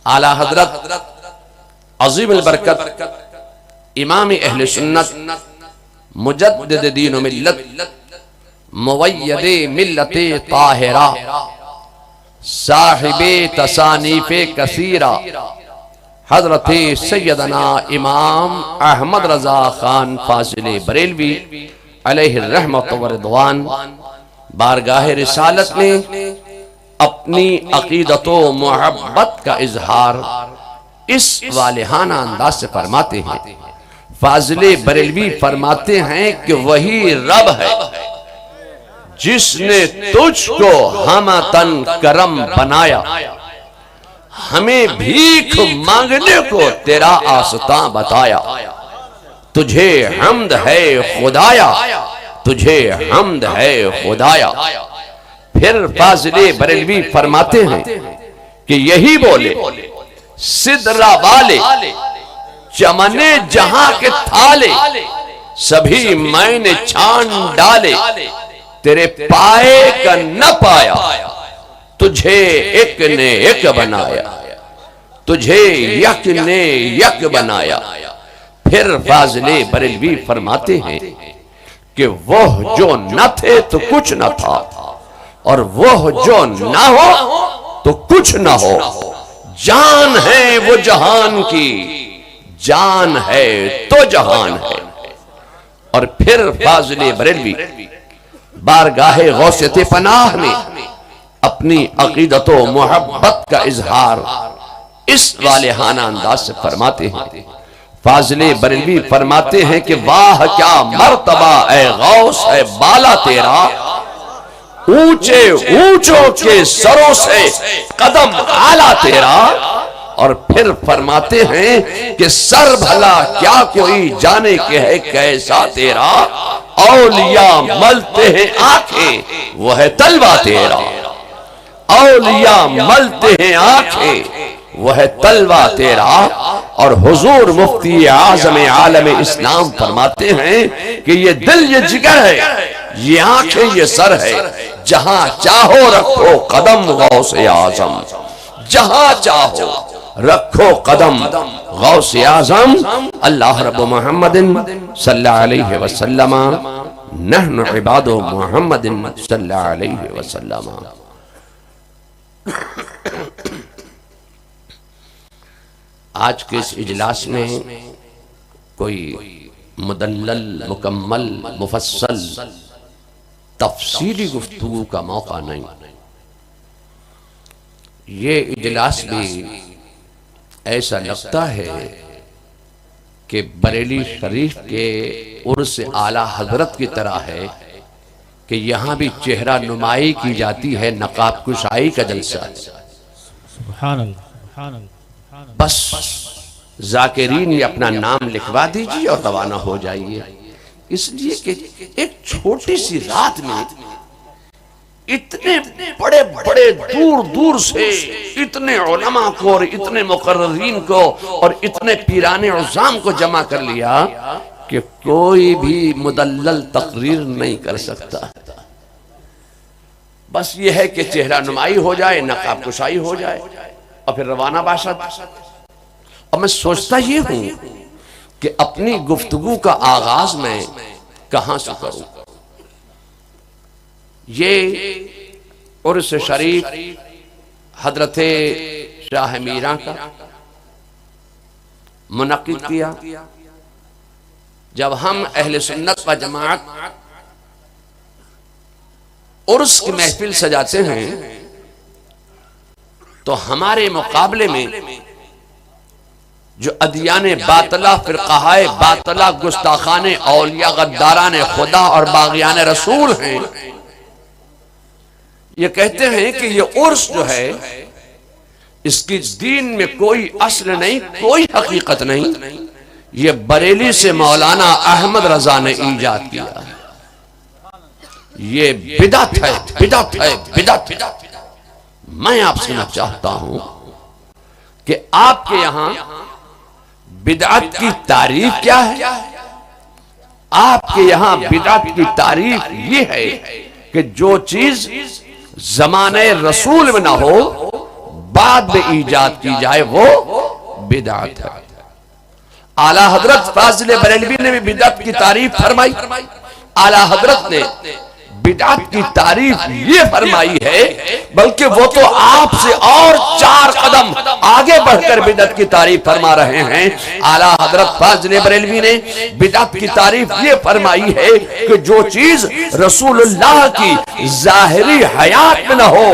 आला हजरत अज़ीम अल बरकत इमाम अहले सुन्नत मुजद्दिद दीन व मिल्लत मुवय्यदे मिल्लते ताहिरा साहिबे तसानीफे कसीरा हजरत सैयदना इमाम अहमद रजा खान फाजिल बरेलवी अलैहि रहमत व रिदवान बारगाह रिसालत में अपनी अकीदत व मोहब्बत का इजहार इस वालिहाना अंदाज से फरमाते हैं। फाजिल बरेलवी फरमाते हैं कि वही रब है जिसने तुझको हमतन करम बनाया, हमें भीख मांगने को तेरा आस्ता बताया। तुझे हम्द है खुदाया, तुझे हम्द है खुदाया। फिर फाजिल बरेलवी फरमाते हैं कि यही बोले सिदरा वाले चमने जहां के थाले, सभी मैंने छान डाले, तेरे पाए का न पाया, तुझे एक ने एक बनाया, तुझे यक ने यक बनाया। फिर फाजिल बरेलवी फरमाते हैं कि वह जो न थे तो कुछ न था, और वह जो न हो तो कुछ न हो। जान है वो जहान की, जान है तो जहान है। और फिर फाजिल बरेलवी बारगाहे गौसियत पनाह में अपनी अकीदत व मोहब्बत का इजहार इस वालिहाना अंदाज से फरमाते हैं। फाजिल बरेलवी फरमाते हैं कि वाह क्या मर्तबा ए गौस है बाला तेरा, ऊंचे ऊंचों के सरों से कदम आला तेरा। और फिर फरमाते हैं कि सर भला क्या कोई जाने के है कैसा तेरा, औलिया मलते हैं आंखें वो है तलवा तेरा, औलिया मलते हैं आंखें वो है तलवा तेरा। और हुजूर मुफ्ती आजम आलम इस्लाम फरमाते हैं कि ये दिल ये जिगर है, ये आंखें ये सर है, जहां चाहो रखो कदम गौसे आजम, जहां चाहो रखो कदम गौसे आजम। अल्लाह रब्बु मुहम्मदिन सल्लल्लाहु अलैहि वसल्लम नहनु इबादु मुहम्मदिन सल्लल्लाहु अलैहि वसल्लम। आज के इस इजलास में कोई मुदल्लल मुकम्मल मुफस्सल तफसीली गुफ्तगू का मौका नहीं। ये इजलास भी ऐसा लगता है कि बरेली शरीफ के उर्स आला हजरत की तरह है कि यहाँ भी चेहरा नुमाई की जाती है, नकाब कुशाई का जलसा है। सुभान अल्लाह। बस जाकिरीन ये अपना नाम लिखवा दीजिए और रवाना हो जाइए। इसलिए कि एक छोटी सी रात में इतने बड़े बड़े दूर दूर से इतने उलमा को और इतने मुकर्ररीन को और इतने पीराने उज़ाम को जमा कर लिया कि कोई भी मुदल्लल तकरीर नहीं कर सकता। बस ये है कि चेहरा नुमाई हो जाए, नकाब कुशाई हो जाए और फिर रवाना बाशद। अब मैं सोचता ये हूं कि अपनी गुफ्तगू का आगाज मैं कहां से करूं। ये उर्स शरीफ हजरत शाह मीरा का मुनक्किद किया। जब हम अहले सुन्नत व जमात उर्स की महफिल सजाते हैं तो हमारे मुकाबले में जो अदियाने बातला, फिरकाहाए बातला, गुस्ताखाने औलिया, गद्दाराने खुदा और बागियाने रसूल हैं, ये कहते हैं कि ये उर्स जो है इसकी दीन में कोई असल नहीं, कोई हकीकत नहीं, ये बरेली से मौलाना अहमद रजा ने ईजाद किया। ये बिदअत है, बिदअत है, बिदअत। मैं आपसे कहना चाहता हूं कि आपके यहां बिदअत की तारीफ क्या है? आपके यहां बिदअत की तारीफ ये है कि जो चीज ज़माने रसूल में ना हो, बाद में ईजाद की जाए वो बिदअत है। आला हजरत फाजिल बरेलवी ने भी बिदअत की तारीफ फरमाई। आला हजरत ने बिदअत की तारीफ ये फरमाई है, बल्कि वो तो आपसे और 4 कदम आगे बढ़कर बिदअत की तारीफ फरमा रहे हैं। आला हजरत फाजिल बरेलवी ने बिदअत की तारीफ ये फरमाई है कि जो चीज रसूलुल्लाह की जाहिरी हयात में न हो,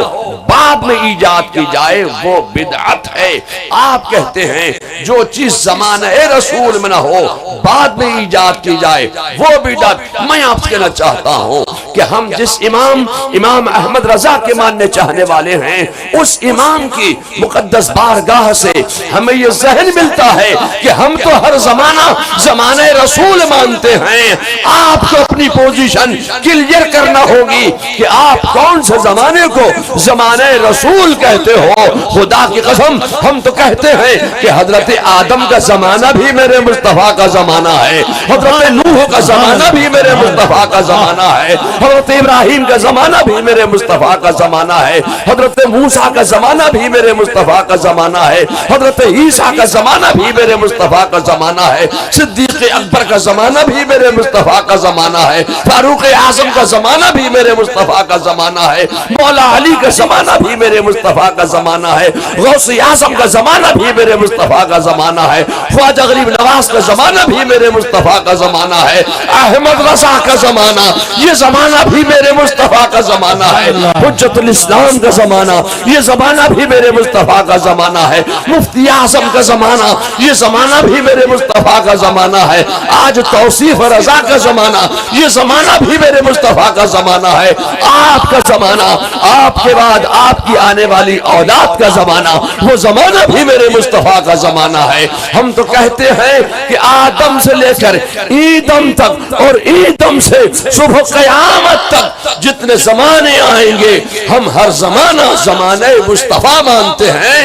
बाद में ईजाद की जाए वो बिदअत है। आप कहते हैं जो चीज ज़माने रसूल में न हो, बाद में ईजाद की जाए वो बिदअत। मैं आपसे कहना चाहता हूं कि हम जिस इमाम अहमद रजा के मानने चाहने वाले हैं, उस इमाम की मुकद्दस बारगाह से हमें यह जहन मिलता है कि हम तो हर ज़माने रसूल मानते हैं। आपको अपनी पोजीशन क्लियर करना होगी कि आप कौन से जमाने को जमाने रसूल कहते हो। खुदा की कसम, हम तो कहते हैं कि हजरत आदम का जमाना भी मेरे मुस्तफा का जमाना है, हजरत नूह का जमाना भी मेरे मुस्तफा का जमाना है, हजरत इब्राहिम का जमाना भी मेरे मुस्तफा का जमाना है, हजरत मूसा का जमाना भी मेरे मुस्तफा का जमाना है, हजरत ईसा का जमाना भी मेरे मुस्तफा का जमाना है, सिद्दीक अकबर का जमाना भी मेरे मुस्तफा का जमाना है, फारूक आजम का जमाना भी मेरे मुस्तफा का जमाना है, मौला अली का जमाना भी मेरे मुस्तफा का जमाना है, गौसे आजम का जमाना भी मेरे मुस्तफा का जमाना है, ख्वाजा गरीब नवाज का जमाना भी मेरे मुस्तफा का जमाना है, अहमद रजा का जमाना, ये जमाना भी मेरे मुस्तफा का जमाना है, हुज्जतुल इस्लाम का जमाना, ये जमाना भी मेरे मुस्तफा का जमाना है, मुफ्ती आजम का जमाना, ये जमाना भी मेरे मुस्तफा का जमाना है, आज तौसीफ रजा का जमाना, ये जमाना भी मेरे मुस्तफा का जमाना है, आपका जमाना, आपके बाद आपकी आने वाली औलाद का जमाना, वो जमाना भी मेरे मुस्तफा का जमाना है। हम तो कहते हैं कि आदम से लेकर ईदम तक और ईदम से सुबह क़यामत तक जितने जमाने आएंगे, हम हर जमाना जमाने मुस्तफा मानते हैं।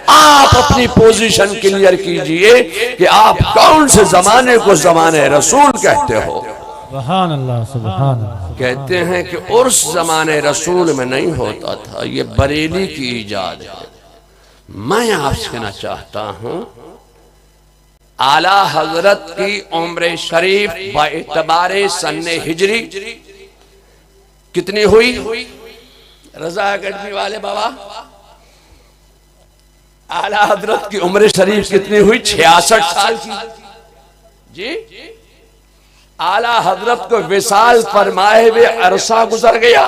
आप अपनी पोजीशन क्लियर कीजिए कि आप कौन से जमाने को जमाने रसूल कहते हो। सुभान अल्लाह, सुभान अल्लाह। कहते हैं कि उर्स जमाने रसूल में नहीं होता था, ये बरेली की इजाद है। मैं आपसे कहना चाहता हूं, आला हजरत की उम्र शरीफ बाएतबारे सन्ने हिजरी कितनी हुई? रजा अकेडमी वाले बाबा, आला हजरत की उम्र शरीफ कितनी हुई? 66 साल की जी। आला हजरत को विसाल फरमाए हुए अरसा गुजर गया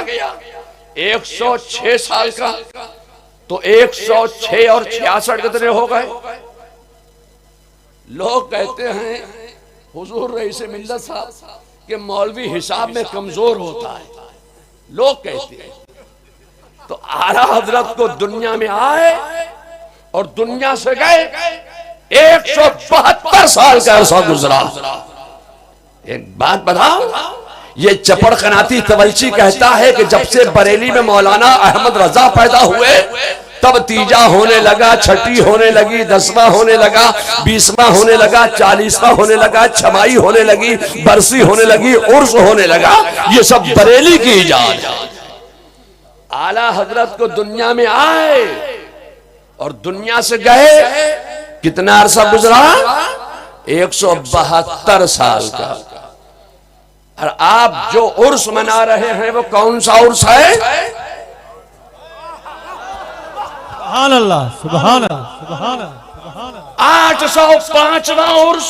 106 साल का, तो 106 और 66 कितने हो गए? लोग कहते हैं हुजूर रईस मिल्लत साहब के मौलवी हिसाब में कमजोर होता है, लोग कहते हैं। तो आला हजरत को दुनिया में आए और दुनिया से गए 172 साल का अरसा गुजरा। एक बात बताओ, ये चपड़ कनाती तवलची कहता है कि जब से बरेली में मौलाना अहमद रजा पैदा हुए, तब तीजा होने लगा, छठी होने लगी, 10वां होने लगा, 20वां होने लगा, 40वां होने लगा, छमाई होने लगी, बरसी होने लगी, उर्स होने लगा। ये सब बरेली की इजाद है। आला हजरत को दुनिया में आए और दुनिया से गए, कितना अरसा गुजरा? 172 साल का। और आप जो उर्स मना रहे हैं वो कौन सा उर्स है? सुभान अल्लाह, सुभान अल्लाह, सुभान अल्लाह। 805वां उर्स।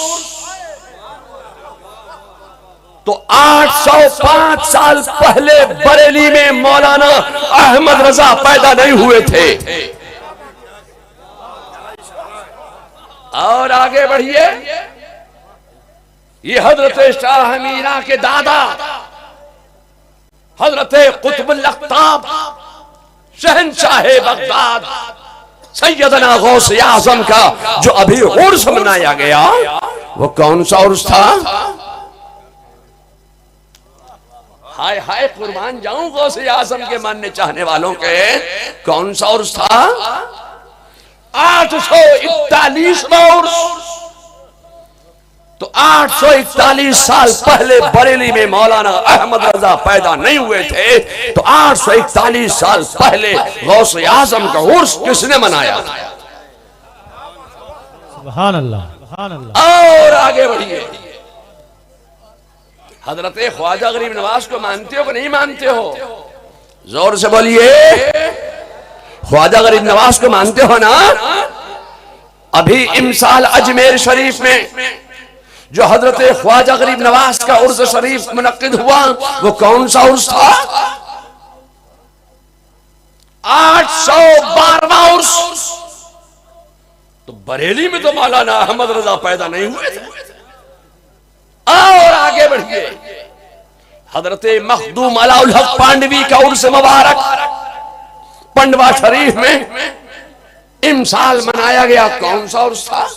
तो 805 साल पहले बरेली में मौलाना अहमद रजा पैदा नहीं हुए थे। और आगे बढ़िए, ये हजरत शाह मीरा के दादा हजरत कुतुबुल अख्ताब शहंशाह बगदाद सैयदना गौसे आजम का जो अभी उर्स मनाया गया, वो कौन सा उर्स था? हाय हाय कुर्बान जाऊं गौसे आजम के मानने चाहने वालों के, कौन सा उर्स था? 841वां उर्स। तो 841 साल पहले बरेली में मौलाना अहमद रजा पैदा नहीं हुए थे, तो 841 साल पहले गौसे आजम का उर्स किसने मनाया? सुभान अल्लाह, सुभान अल्लाह। और आगे बढ़िए, हजरत ख्वाजा गरीब नवाज को मानते हो कि नहीं मानते हो? जोर से बोलिए, ख्वाजा गरीब नवाज को मानते हो ना? अभी इमसाल अजमेर शरीफ में जो हजरत ख्वाजा गरीब नवाज का उर्स शरीफ मुनक्किद हुआ, वो कौन सा उर्स था? 812वां उर्स। तो बरेली में तो मौलाना अहमद रजा पैदा नहीं हुए थे। और आगे बढ़िए, हजरत मखदूम अलाउल हक पांडवी का उर्स मुबारक पंडवा शरीफ में इमसाल मनाया गया, कौन सा उर्स था?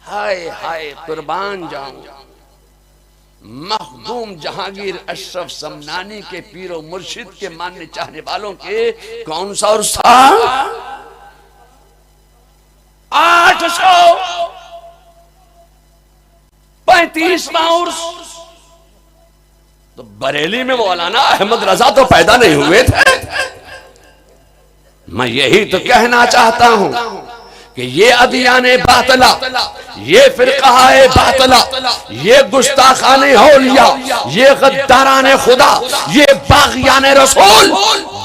हाय हाय कुर्बान जाऊं, मखदूम जहांगीर अशरफ समनानी के पीरो मुर्शिद के मानने चाहने वालों के कौन सा उर्स था? 835वां उर्स। तो बरेली में मौलाना अहमद रजा तो पैदा नहीं हुए थे। मैं यही तो कहना चाहता हूं कि ये अदियाने बातला, ये फिरकाए बातला, ये गुस्ताखाने औलिया, ये गद्दाराने खुदा, ये बागियाने रसूल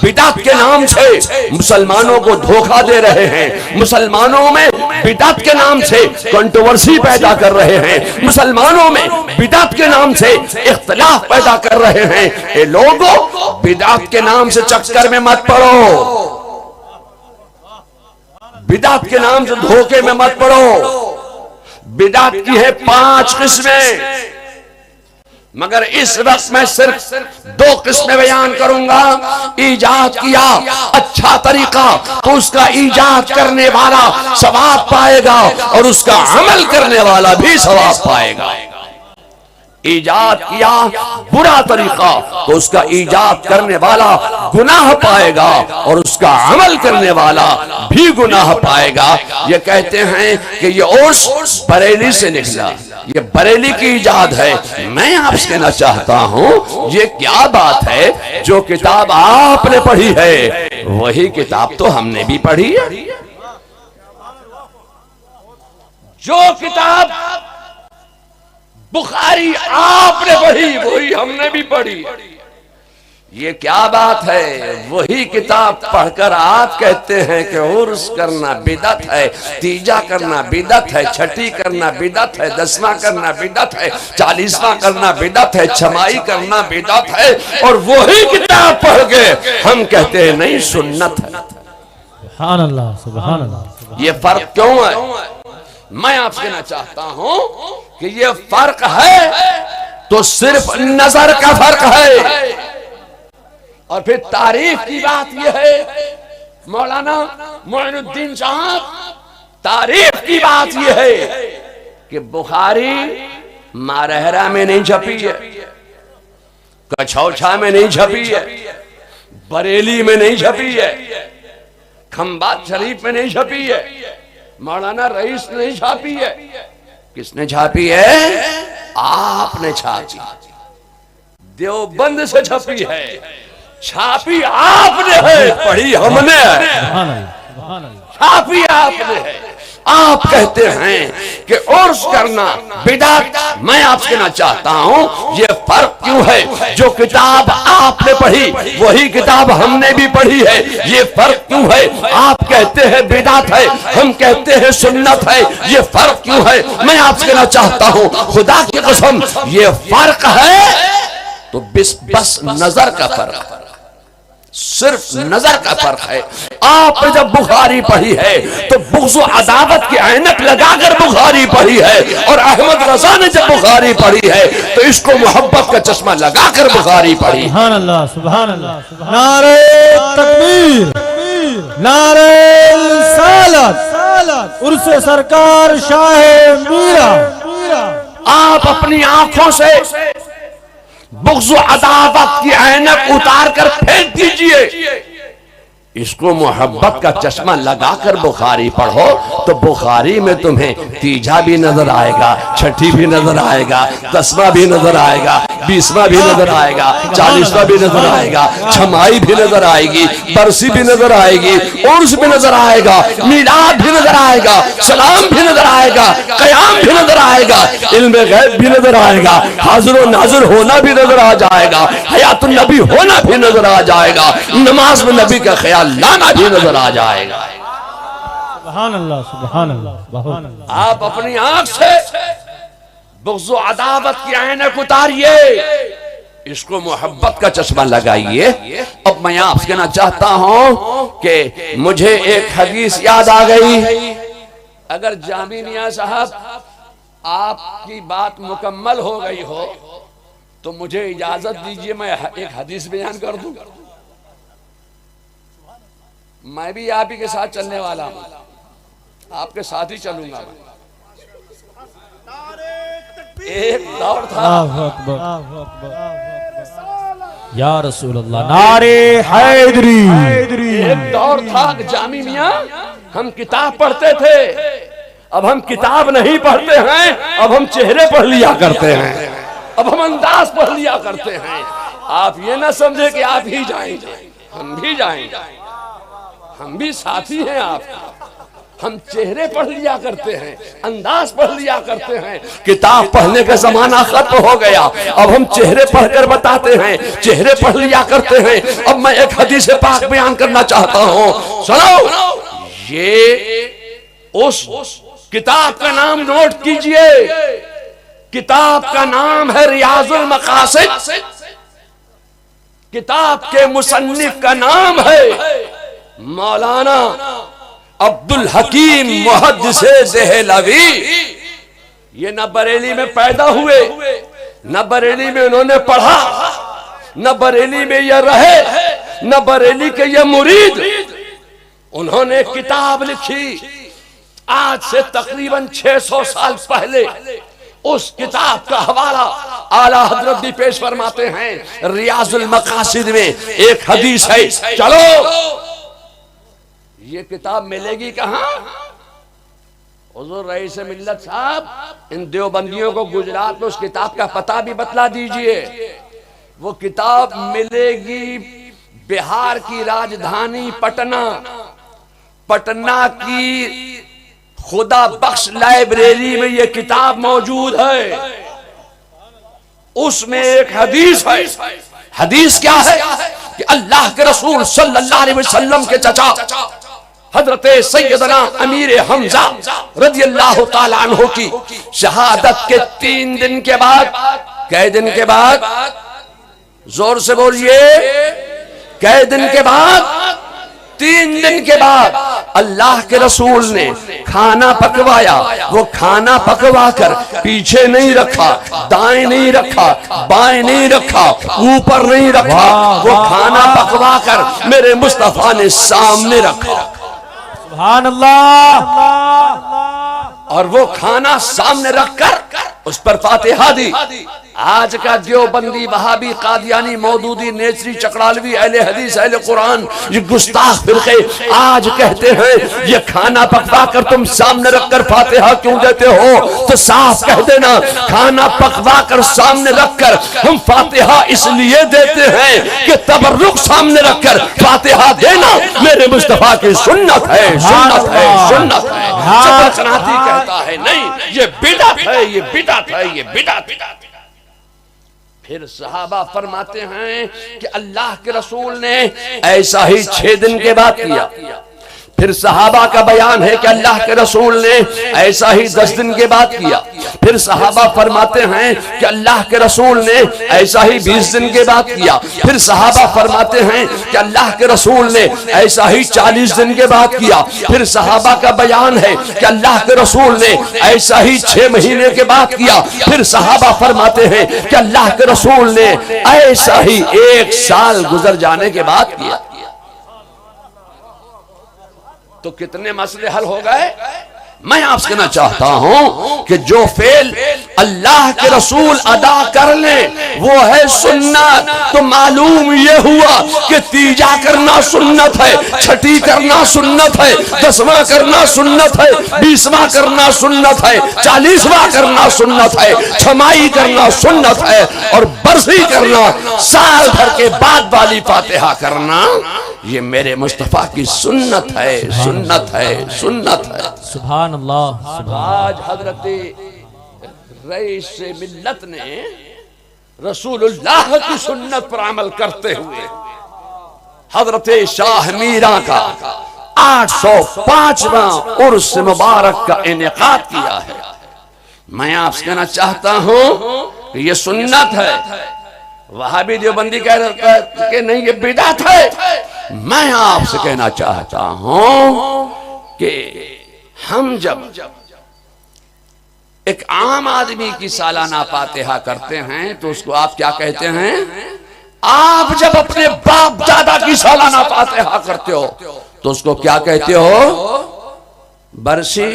बिदात के नाम से मुसलमानों को धोखा दे रहे हैं। मुसलमानों में बिदात के नाम से कंट्रोवर्सी पैदा कर रहे हैं। मुसलमानों में बिदात के नाम से इख्तिलाफ पैदा कर रहे हैं। ये लोगों, बिदात के नाम से चक्कर में मत पड़ो, बिदात के नाम से धोखे में मत पड़ो। बिदात की है 5 किस्में, मगर इस वक्त मैं सिर्फ 2 किस्में बयान करूंगा। ईजाद किया अच्छा तरीका तो उसका ईजाद करने वाला सवाब पाएगा और उसका अमल करने वाला भी सवाब पाएगा। ईजाद किया बुरा तरीका तो उसका ईजाद करने वाला गुनाह पाएगा और उसका अमल करने वाला भी गुनाह पाएगा। ये कहते हैं कि ये उर्स बरेली से निकला, ये बरेली की ईजाद है। मैं आपसे कहना चाहता हूं, ये क्या बात है? जो किताब आपने पढ़ी है वही किताब तो हमने भी पढ़ी है। जो किताब बुखारी आपने पढ़ी वही हमने भी पढ़ी। ये क्या बात है? वही किताब पढ़कर आप कहते हैं कि उर्स करना बिदअत है, तीजा करना बिदअत है, छठी करना बिदअत है, 10वां करना बिदअत है, 40वां करना बिदअत है, छमाई करना बिदअत है। और वही किताब पढ़ के हम कहते हैं नहीं, सुन्नत है। सुभान अल्लाह, सुभान अल्लाह। ये फर्क क्यों है? मैं आपसे कहना चाहता हूं कि ये फर्क है तो सिर्फ नजर का फर्क है। और फिर तारीफ की बात यह है, मौलाना मोइनुद्दीन साहब, तारीफ की बात यह है कि बुखारी मारहरा में नहीं छपी है, कछौछा में नहीं छपी है, बरेली में नहीं छपी है, खंबात शरीफ में नहीं छपी है, मौलाना रईस ने नहीं छापी है। किसने छापी है? आपने छापी। देवबंद से छपी है, छापी आपने है, पढ़ी हमने है, छापी आपने है। आप कहते हैं कि उर्स करना बिदअत। मैं आपसे कहना चाहता हूं, ये फर्क क्यों है? जो किताब आपने पढ़ी वही किताब हमने भी पढ़ी है। ये फर्क क्यों है? आप कहते हैं बिदअत है, हम कहते हैं सुन्नत है। ये फर्क क्यों है? मैं आपसे कहना चाहता हूं, खुदा की कसम, ये फर्क है तो बस नजर का फर्क है, सिर्फ नजर का फर्क है। आपने जब बुखारी पढ़ी है तो बुग़्ज़ अदावत की ऐनक लगाकर बुखारी पढ़ी है, और अहमद रजा ने जब बुखारी पढ़ी है तो इसको मोहब्बत का चश्मा लगाकर बुखारी पढ़ी। सुभान अल्लाह, सुभान अल्लाह। नारे तकबीर, नारे रिसालत, उर्से सरकार शाहे मीरा। आप अपनी आंखों से बुग़्ज़ अदावत की ऐनक उतार कर फेंक दीजिए। इसको मोहब्बत का चश्मा लगाकर बुखारी पढ़ो तो बुखारी में तुम्हें तीजा भी नजर आएगा, छठी भी नजर आएगा, 10वां भी नजर आएगा, 20वां भी नजर आएगा, 40वां भी नजर आएगा, छमाई भी नजर आएगी, बरसी भी नजर आएगी, उर्स भी नजर आएगा, मीलाद भी नजर आएगा, सलाम भी नजर आएगा, कयाम भी नजर आएगा, इल्म गैब भी नजर आएगा, हाजिर और नाजिर होना भी नजर आ जाएगा, हयातुन नबी होना भी नजर आ जाएगा, नमाज में नबी का ख्याल लाना भी नजर आ जाएगा। सुभान अल्लाह, सुभान अल्लाह, सुभान अल्लाह। आप अपनी आंख से बुग़्ज़ व अदावत की ऐनक उतारिए, इसको मोहब्बत का चश्मा लगाइए। अब मैं आपसे कहना चाहता हूं कि मुझे एक हदीस याद आ गई। अगर जामी मियां साहब आपकी बात मुकम्मल हो गई हो तो मुझे इजाजत दीजिए मैं एक हदीस बयान कर दूं। मैं भी आप ही के साथ चलने वाला हूं, आपके साथ ही चलूंगा मैं। एक दौर था, या रसूल अल्लाह, नारे हैदरी। एक दौर था जामी मियां हम किताब पढ़ते थे, अब हम किताब नहीं पढ़ते हैं, अब हम चेहरे पढ़ लिया करते हैं, अब हम अंदाज पढ़ लिया करते हैं। आप ये ना समझे कि आप ही जाएंगे, हम भी जाएंगे, हम भी साथी हैं आपके। हम चेहरे पढ़ लिया करते हैं, अंदाज पढ़ लिया करते हैं। किताब पढ़ने का जमाना खत्म हो गया, अब हम चेहरे पढ़कर बताते हैं, चेहरे पढ़ लिया करते हैं। अब मैं एक हदीस पाक बयान करना चाहता हूं, सुनो। ये उस किताब का नाम नोट कीजिए, किताब का नाम है रियाजुल मकासिद। किताब के मुसन्निफ का नाम है मौलाना अब्दुल हकीम मुहद्दिसे देहलवी। ये न बरेली में पैदा हुए, न बरेली में उन्होंने पढ़ा, न बरेली में ये रहे, न बरेली के ये मुरीद। उन्होंने किताब लिखी आज से तकरीबन 600 साल पहले। उस किताब का हवाला आला हजरत भी पेश फरमाते हैं। रियाजुल मकासिद में एक हदीस है, चलो ये किताब मिलेगी कहां? हुजूर रईस मिल्लत साहब इन देवबंदियों को गुजरात में उस किताब का पता भी बतला दीजिए। वो किताब मिलेगी बिहार की राजधानी पटना, पटना की खुदा बख्श लाइब्रेरी में ये किताब मौजूद है। उसमें एक हदीस है। हदीस क्या है कि अल्लाह के रसूल सल्लल्लाहु अलैहि वसल्लम के चचा हजरत सैयदना अमीर हमजा रज़ियल्लाहु ताला अन्हु की शहादत के 3 दिन के बाद, कै दिन के बाद, जोर से बोलिए, कै दिन के बाद? 3 दिन के बाद अल्लाह के रसूल ने खाना पकवाया। वो खाना पकवा कर पीछे नहीं रखा, दाएं नहीं रखा, बाएं नहीं रखा, ऊपर नहीं रखा। वो खाना पकवा कर मेरे मुस्तफा ने सामने रखा। सुभान अल्लाह। और वो खाना सामने रखकर उस पर फातिहा दी। आज का देवबंदी, वहाबी, कादियानी, मौदूदी, नेचरी, चकड़ालवी, अहले हदीस, अहले कुरान, ये गुस्ताख फिरके आज कहते हैं ये खाना पकवा कर तुम सामने रखकर फातिहा क्यों देते हो? तो साफ कह देना, खाना पकवा कर सामने रखकर हम फातिहा इसलिए देते हैं कि तबर्रुक सामने रखकर फातिहा देना मेरे मुस्तफा की सुन्नत है, सुन्नत है, सुन्नत है। जबरकनाती कहता है नहीं, ये बिदअत है, ये बिदअत है, ये बिदअत है। फिर सहाबा फरमाते हैं कि अल्लाह के रसूल ने ऐसा ही 6 दिन के बाद किया। फिर सहाबा का बयान है कि अल्लाह के रसूल ने ऐसा ही 10 दिन के बाद किया। फिर सहाबा फरमाते हैं कि अल्लाह के रसूल ने ऐसा ही 20 दिन के बाद किया। फिर सहाबा फरमाते हैं कि अल्लाह के रसूल ने ऐसा ही 40 दिन के बाद किया। फिर सहाबा का बयान है कि अल्लाह के रसूल ने ऐसा ही 6 महीने के बाद किया। फिर सहाबा फरमाते हैं कि अल्लाह के रसूल ने ऐसा ही 1 साल गुजर जाने के बाद किया। तो कितने मसले हल हो गए? मैं आपसे कहना चाहता हूं कि जो फेल अल्लाह के रसूल अदा कर ले वो है सुन्नत। तो मालूम ये हुआ कि तीजा करना सुन्नत है, छठी करना सुन्नत है, 10वां करना सुन्नत है, 20वां करना सुन्नत है, 40वां करना सुन्नत है, छमाई करना सुन्नत है, और बरसी करना साल भर के बाद वाली फातिहा करना ये मेरे मुस्तफा की सुन्नत है, सुन्नत है, सुन्नत है। सुभान अल्लाह। आज हजरत रईस मिल्लत ने रसूलुल्लाह की सुन्नत पर अमल करते हुए हजरत शाह मीरा का 805वां उर्स मुबारक का इनेकाद किया है। मैं आपसे कहना चाहता हूं कि ये सुन्नत है। वहाबी देवबंदी कह के नहीं ये बिदअत है। मैं आपसे कहना चाहता हूं कि हम जब एक आम आदमी की सालाना फातिहा करते हैं तो उसको आप क्या कहते हैं? आप जब अपने बाप दादा की सालाना फातिहा करते हो तो उसको क्या कहते हो? बरसी।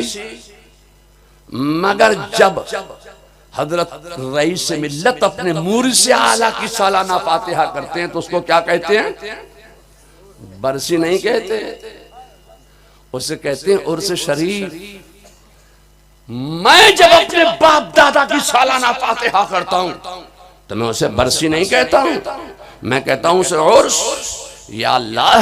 मगर जब हजरत रईस मिल्लत अपने मुर्शिद आला की सालाना फातिहा करते हैं तो उसको क्या कहते हैं? बरसी नहीं कहते, उसे कहते हैं उर्स शरीफ। मैं जब अपने बाप दादा की सालाना फातिहा करता हूं तो मैं उसे बरसी नहीं कहता हूं, मैं कहता हूं उसे उर्स। या अल्लाह,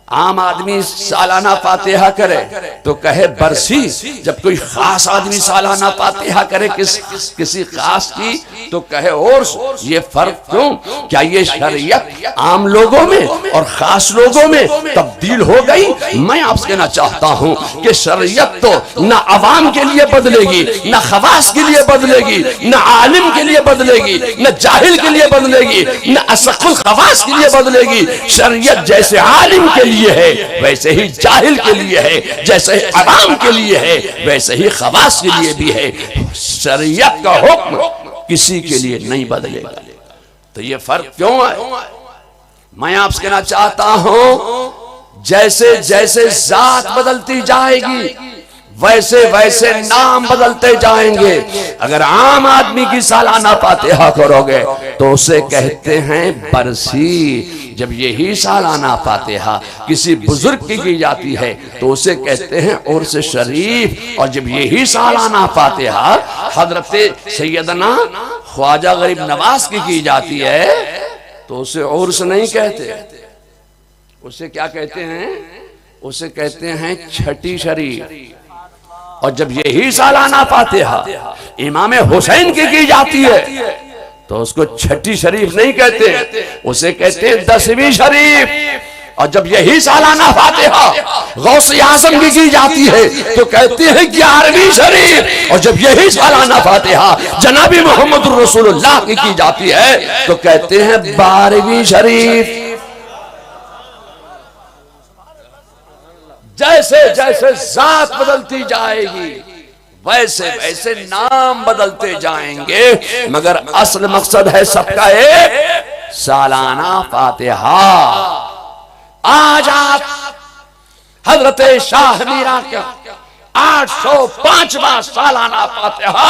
आम आदमी सालाना फातिहा करे तो कहे बरसी, जब कोई खास आदमी सालाना फातिहा करे किसी खास की तो कहे उर्स। ये फर्क क्यों? क्या ये शरीयत आम लोगों में और खास लोगों में तब्दील हो गई? मैं आपसे कहना चाहता हूं कि शरीयत तो न अवाम के लिए बदलेगी, न खवास के लिए बदलेगी, न आलिम के लिए बदलेगी, न जाहिल के लिए बदलेगी, न असकुल खवास के लिए बदलेगी। शरीयत जैसे आलिम के लिए है वैसे ही जाहिल के लिए है, जैसे ही अवाम के लिए है वैसे ही खवास के लिए भी है। शरीयत का हुक्म किसी के लिए नहीं बदलेगा। तो ये फर्क क्यों है? मैं आपसे कहना चाहता हूं जैसे जैसे जात बदलती जाएगी वैसे वैसे नाम बदलते जाएंगे। अगर आम आदमी की सालाना फातिहा करोगे तो उसे कहते हैं बरसी। जब यही सालाना फातिहा किसी बुजुर्ग की जाती है तो उसे कहते हैं उर्स शरीफ। और जब यही सालाना फातिहा हजरत सैयदना ख्वाजा गरीब नवाज की जाती है तो उसे उर्स नहीं कहते, उसे क्या कहते हैं? उसे कहते हैं छठी शरीफ। और जब यही सालाना फातिहा इमाम हुसैन की जाती है तो उसको छठी शरीफ नहीं कहते, उसे कहते हैं 10वीं शरीफ। और जब यही सालाना फातिहा गौसे आज़म की जाती है तो कहते हैं 11वीं शरीफ। और जब यही सालाना फातिहा जनाबी मोहम्मद रसूलुल्लाह की जाती है तो कहते हैं 12वीं शरीफ। जैसे जैसे जात बदलती जाएगी वैसे वैसे नाम बदलते जाएंगे, मगर असल मकसद है सबका एक, सालाना फातिहा। आज आप हजरत शाह मीरा का 805वां सालाना फातिहा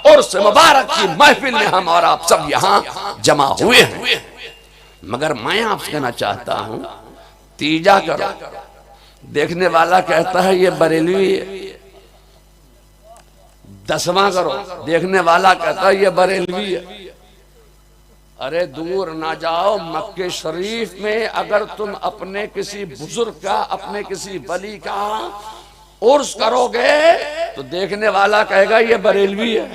उर्स मुबारक की महफिल में हम और आप सब यहां जमा हुए हैं। मगर मैं आपसे कहना चाहता हूं तीजा करो। देखने वाला कहता है ये बरेलवी है। 10वां करो, देखने वाला कहता है ये बरेलवी है। अरे दूर ना जाओ, मक्के शरीफ में अगर तुम अपने किसी बुजुर्ग का, अपने किसी वली का उर्स करोगे तो देखने वाला कहेगा ये बरेलवी है।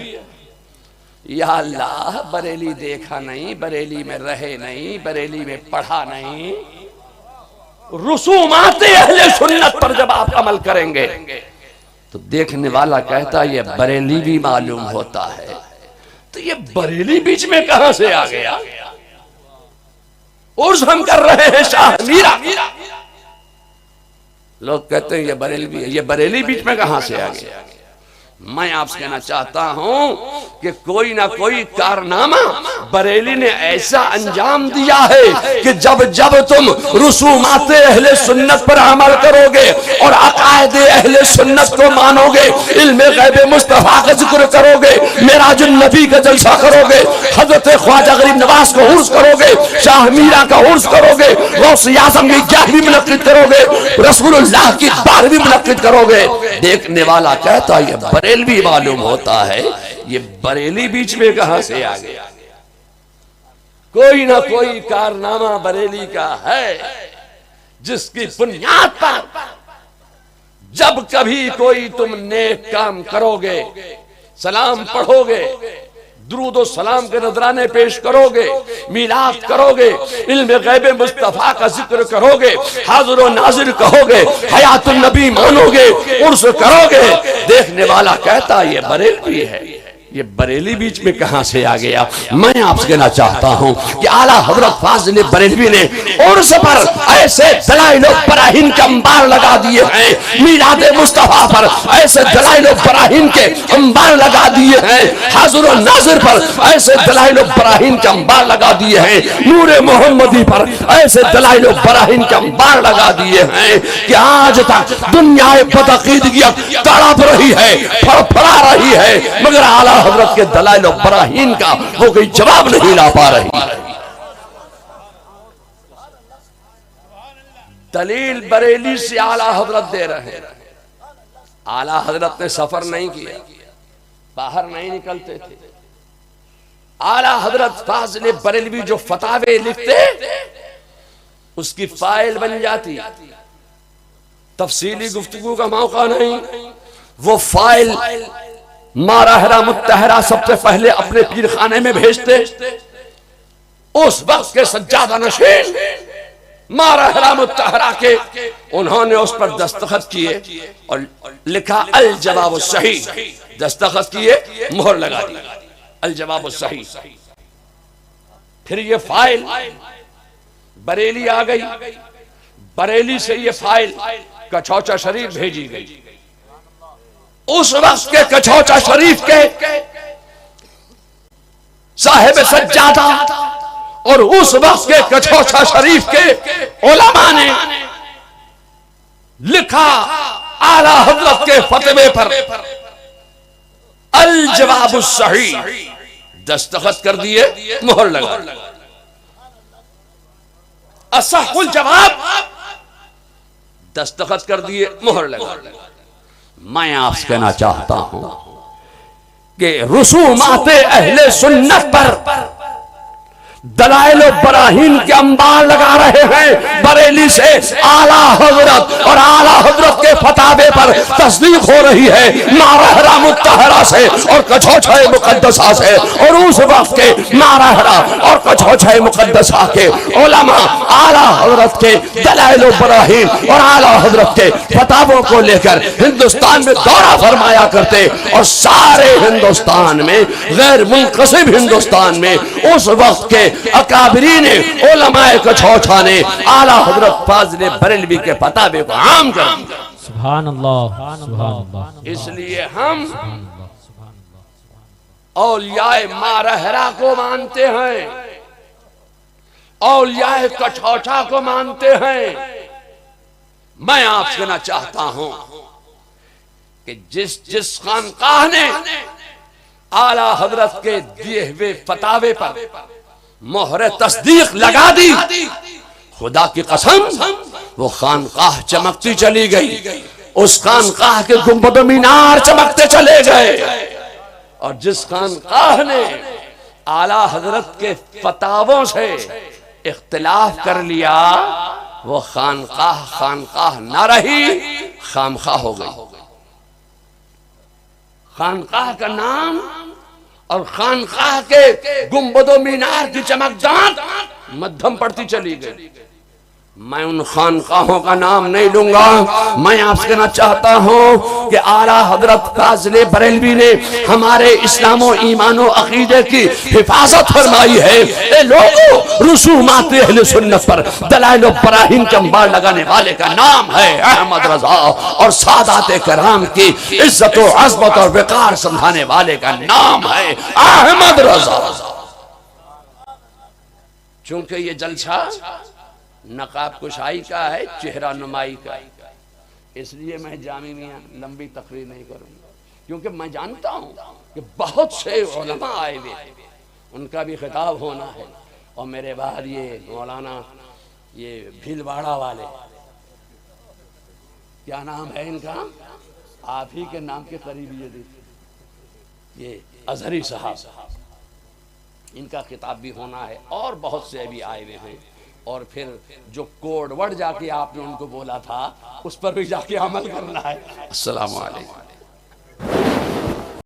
या अल्लाह, बरेली देखा नहीं, बरेली में रहे नहीं, बरेली में पढ़ा नहीं। रुसूमाते अहले सुन्नत पर जब आप अमल करेंगे तो देखने वाला कहता है ये बरेली भी मालूम होता है। तो ये बरेली बीच में कहां से आ गया? उर्स हम कर रहे हैं शाह मीरा, लोग कहते हैं ये बरेली है। ये बरेली बीच में कहां से आ गया? मैं आपसे कहना चाहता हूं कि कोई ना कोई कारनामा बरेली ने ऐसा अंजाम दिया है कि जब जब तुम रुसूमात अहले सुन्नत पर अमल करोगे और अकायदे अहले सुन्नत को मानोगे, इल्मे गैब मुस्तफा का जिक्र करोगे, मेराजुन नबी का जलसा करोगे, हजरत ख्वाजा गरीब नवाज का उर्स करोगे, शाह मीरा का उर्स करोगे, गौस आज़म की 11वीं मुनक्किद करोगे, रसूलुल्लाह की 12वीं मुनक्किद करोगे, देखने वाला कहता है बरेलवी मालूम होता है, ये बरेली बीच में कहां से आ गया। कोई ना कोई कारनामा बरेली का है जिसकी बुनियाद पर जब कभी कोई तुम नेक काम करोगे, सलाम पढ़ोगे, दुरूद सलाम के नजराने पेश करोगे, मिलाद करोगे, इल्म गैब मुस्तफा का जिक्र करोगे, हाजिर व नाजिर कहोगे, हयातुन नबी मानोगे, उर्स करोगे, देखने वाला कहता ये बरेलवी है। ये बरेली बीच में कहां से आ गया। मैं आपसे कहना चाहता हूं कि आला हजरत फाजिल बरेलवी ने उर्स पर ऐसे दलाइल व बराहीन के अंबार लगा दिए हैं, मिलाद मुस्तफा पर ऐसे दलाइल व बराहीन के अंबार लगा दिए हैं, हाजिर व नाजिर पर ऐसे दलाइल व बराहीन के अंबार लगा दिए हैं, नूरे मोहम्मदी पर ऐसे दलाइल व बराहीन के अंबार लगा दिए हैं कि आज तक दुनिया बदअकीदगियत तड़प रही है, फड़फड़ा रही है, मगर आला हजरत के दलाइल व बराहीन का वो कोई जवाब नहीं ला पा रही। दलील बरेली से आला हजरत दे रहे हैं। आला हजरत ने सफर नहीं किया, बाहर नहीं निकलते थे। आला हजरत फाजिल बरेलवी जो फतावे लिखते उसकी फाइल बन जाती, तफसीली गुफ्तगू का मौका नहीं, वो फाइल माराहरा मुत्तहरा सबसे पहले अपने पीर खाने में भेजते। उस वक्त के सज्जादा नशीन माराहरा मुत्तहरा के उन्होंने उस पर दस्तखत किए और लिखा अल जवाब सही, दस्तखत किए, मोहर लगा दी, अल जवाब सही। फिर ये फाइल बरेली आ गई, बरेली से ये फाइल कछौचा शरीफ भेजी गई। उस वक्त के कछौचा शरीफ के साहिब सज्जादा और उस वक्त के कछौचा शरीफ के उलमा ने लिखा आला हजरत के फतवे पर अल जवाब सही, दस्तखत कर दिए, मोहर लगा। असहुल जवाब, दस्तखत कर दिए, मोहर लगा। मैं आपसे कहना चाहता हूं कि रुसूमाते अहले सुन्नत पर दलाइल व बराहीन के अंबार लगा रहे हैं बरेली से। आला हजरत और आला हजरत के फतावे पर तस्दीक हो रही है माराहरा मुत्तहरा से और कछौछे मुकद्दसा से, और उस वक्त के माराहरा और कछौछे मुकद्दसा के उलमा आला हजरत के दलाइल व बराहीन और आला हजरत के फतावों को लेकर हिंदुस्तान में दौरा फरमाया करते, और सारे हिंदुस्तान में, गैर मुनक़सिब हिंदुस्तान में उस वक्त के अकाबरीन उलमाए कछौछा ने आला हजरत फाजिल बरेलवी के फतावे को आम कर दिया। सुभान अल्लाह, सुभान अल्लाह। इसलिए हम औलियाए मारहरा को मानते हैं, औलियाए कछौछा को मानते हैं। मैं आपसे कहना चाहता हूं कि जिस खानकाह ने आला हजरत के दिए हुए फतावे पर मोहर तस्दीक लगा दी, खुदा की कसम वो खानकाह चमकती चली गई, उस खानकाह के गुंबद मीनार चमकते चले गए। और जिस खानकाह ने आला हजरत के फतावों से इख्तिलाफ कर लिया, वो खानकाह खानकाह ना रही, खामखा हो गई। खानकाह का नाम और खानकाह के गुंबदो मीनार की चमकदार मध्यम पड़ती चली गई। मैं उन खानकाहों का नाम नहीं लूंगा। मैं आपसे कहना चाहता हूं कि आला हजरत काज़िले बरेलवी ने हमारे इस्लामो ईमानो अकीदे की हिफाजत फरमाई है। ए लोगों, रुसूमात अहले सुन्नत पर दलाइल व बराहीन के अंबार लगाने वाले का नाम है अहमद रजा, और सादात कराम की इज्जत व अज़मत और वक़ार समझाने वाले का नाम है अहमद रजा। चूंकि ये जलसा नकाब कुशाई का है, चेहरा नुमाई का है, इसलिए मैं जामी मियां लंबी तकरीर नहीं करूंगा, क्योंकि मैं जानता हूं कि बहुत से उलमा आए हुए, उनका भी खिताब होना है। और मेरे बाद ये मौलाना ये भीलवाड़ा वाले, क्या नाम है इनका, आप ही के नाम के करीब ये अजहरी साहब, इनका खिताब भी होना है, और बहुत से अभी आए हुए हैं। और फिर जो कोड वर्ड जाके आपने उनको बोला था, उस पर भी जाके अमल करना है। अस्सलाम वालेकुम।